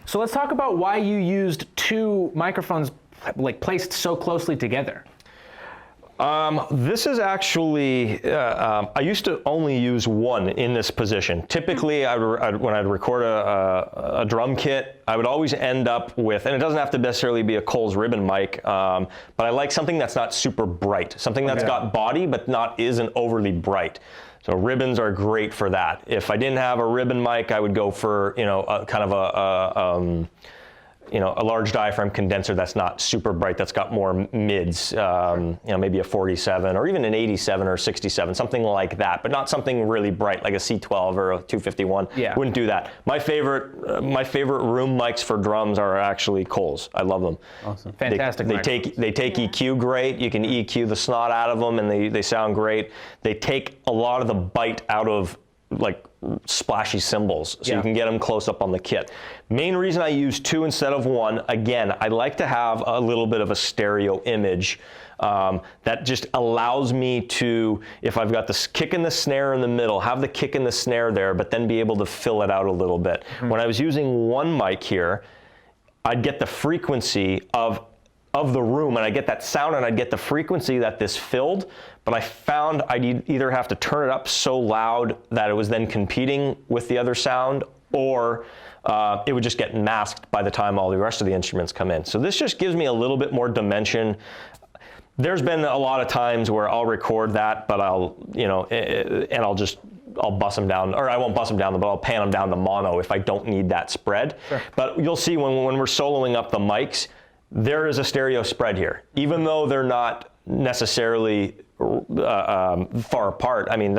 So let's talk about why you used two microphones like placed so closely together. This is actually, I used to only use one in this position. Typically, when I'd record a drum kit, I would always end up with, and it doesn't have to necessarily be a Coles ribbon mic, but I like something that's not super bright, something that's got body but isn't overly bright. So ribbons are great for that. If I didn't have a ribbon mic, I would go for kind of a large diaphragm condenser that's not super bright, that's got more mids, maybe a 47 or even an 87 or 67, something like that, but not something really bright like a C12 or a 251. Yeah. Wouldn't do that. My favorite room mics for drums are actually Coles. I love them. Awesome. Fantastic. They take EQ great. You can EQ the snot out of them and they sound great. They take a lot of the bite out of like splashy cymbals, so you can get them close up on the kit. Main reason I use two instead of one, again, I like to have a little bit of a stereo image that just allows me to, if I've got the kick and the snare in the middle, have the kick and the snare there, but then be able to fill it out a little bit. When I was using one mic here, I'd get the frequency of the room, and I get that sound, and I'd get the frequency that this filled, but I found I'd either have to turn it up so loud that it was then competing with the other sound, or it would just get masked by the time all the rest of the instruments come in. So this just gives me a little bit more dimension. There's been a lot of times where I'll record that, but I'll bust them down, or I won't bust them down, but I'll pan them down to mono if I don't need that spread. Sure. But you'll see when we're soloing up the mics, there is a stereo spread here, even though they're not necessarily far apart. I mean,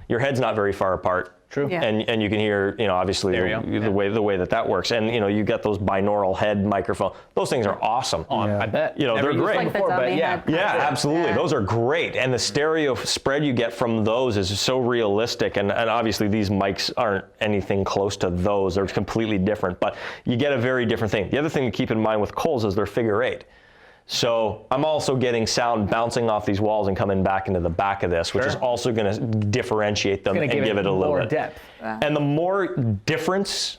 your head's not very far apart. True. Yeah. And you can hear, obviously the way that works. And you get those binaural head microphone. Those things are awesome. I bet. They're great. Like the Before, but dummy yeah. head. Yeah, absolutely. Those are great. And the stereo spread you get from those is so realistic. And obviously these mics aren't anything close to those. They're completely different. But you get a very different thing. The other thing to keep in mind with Coles is they're figure 8. So I'm also getting sound bouncing off these walls and coming back into the back of this, which is also going to differentiate them and give it a little more bit depth. And the more difference,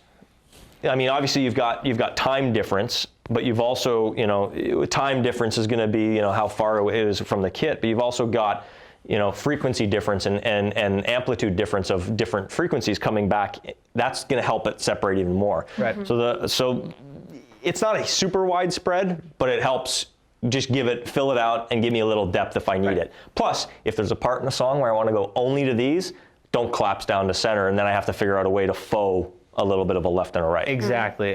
I mean, obviously you've got time difference, but you've also, time difference is going to be, how far it is from the kit, but you've also got, frequency difference and amplitude difference of different frequencies coming back. That's going to help it separate even more. Right. So it's not a super wide spread, but it helps just fill it out and give me a little depth if I need it. Plus, if there's a part in a song where I want to go only to these, don't collapse down to center, and then I have to figure out a way to faux a little bit of a left and a right. Exactly.